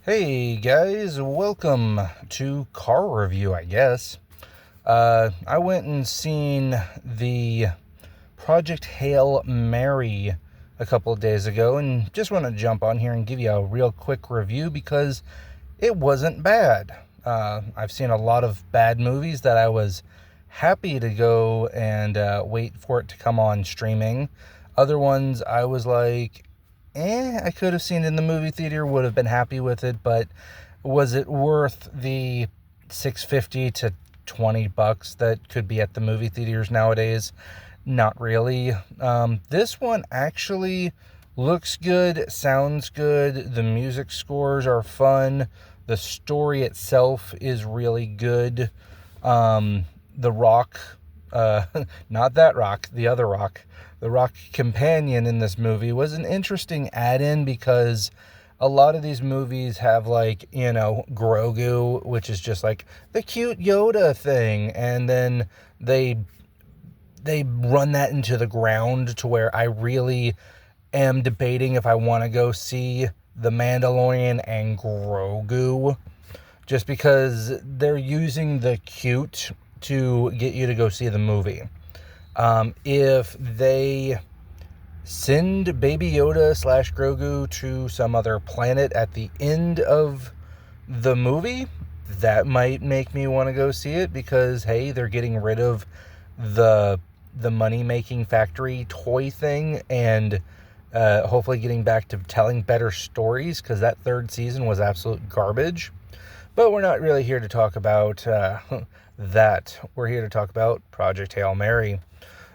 Hey guys, welcome to Car Review, I guess. I went and seen the Project Hail Mary a couple of days ago and just want to jump on here and give you a real quick review because it wasn't bad. I've seen a lot of bad movies that I was happy to go and wait for it to come on streaming. Other ones I was like, I could have seen it in the movie theater, would have been happy with it, but was it worth the $6.50 to $20 that could be at the movie theaters nowadays? Not really. This one actually looks good, sounds good, the music scores are fun, the story itself is really good. The Rock, not that Rock, the other Rock, the Rock companion in this movie was an interesting add-in because a lot of these movies have Grogu, which is just like the cute Yoda thing, and then they run that into the ground to where I really am debating if I want to go see The Mandalorian and Grogu, just because they're using the cute to get you to go see the movie. If they send Baby Yoda / Grogu to some other planet at the end of the movie, that might make me want to go see it because, hey, they're getting rid of the money-making factory toy thing and hopefully getting back to telling better stories because that third season was absolute garbage. But we're not really here to talk about that. We're here to talk about Project Hail Mary.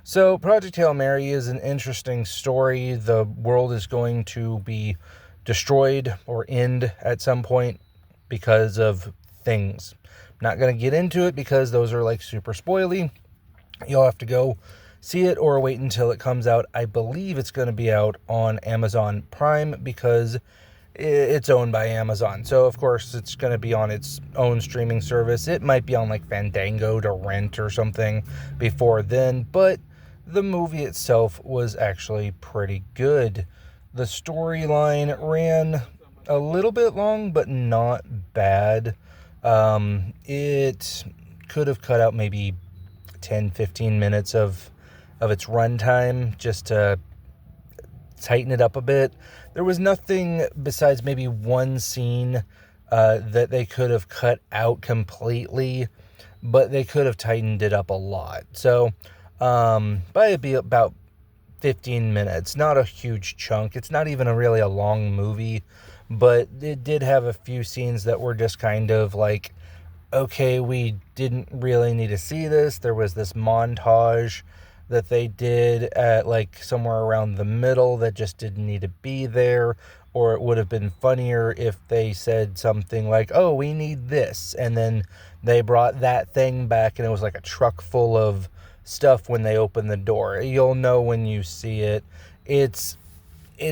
So Project Hail Mary is an interesting story. The world is going to be destroyed or end at some point because of things. I'm not going to get into it because those are like super spoily. You'll have to go see it or wait until it comes out. I believe it's going to be out on Amazon Prime because it's owned by Amazon. So, of course, it's going to be on its own streaming service. It might be on like Fandango to rent or something before then, but the movie itself was actually pretty good. The storyline ran a little bit long, but not bad. It could have cut out maybe 10-15 minutes of its runtime just to tighten it up a bit. There was nothing besides maybe one scene that they could have cut out completely, but they could have tightened it up a lot. So, but it'd be about 15 minutes, not a huge chunk. It's not even really a long movie, but it did have a few scenes that were just kind of like, okay, we didn't really need to see this. There was this montage that they did at like somewhere around the middle that just didn't need to be there, or it would have been funnier if they said something like, oh, we need this, and then they brought that thing back and it was like a truck full of stuff when they open the door. You'll know when you see it. It's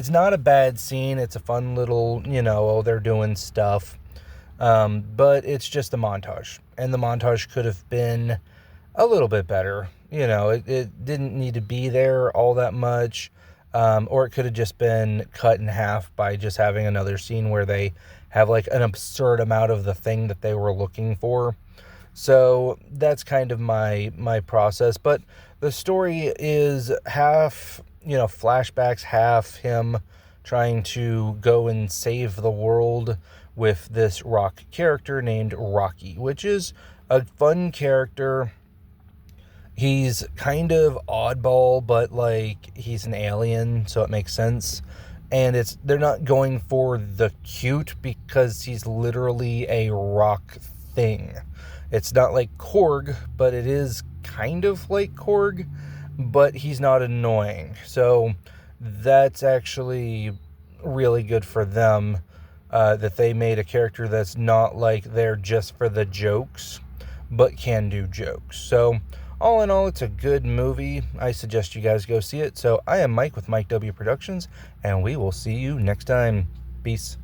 not a bad scene. It's a fun little, they're doing stuff. But it's just a montage, and the montage could have been a little bit better. It didn't need to be there all that much, or it could have just been cut in half by just having another scene where they have like an absurd amount of the thing that they were looking for. So that's kind of my process. But the story is half, flashbacks, half him trying to go and save the world with this Rock character named Rocky, which is a fun character. He's kind of oddball, but like he's an alien, so it makes sense. And they're not going for the cute because he's literally a rock thing. It's not like Korg, but it is kind of like Korg, but he's not annoying. So that's actually really good for them, that they made a character that's not like there just for the jokes, but can do jokes. So all in all, it's a good movie. I suggest you guys go see it. So I am Mike with Mike W Productions, and we will see you next time. Peace.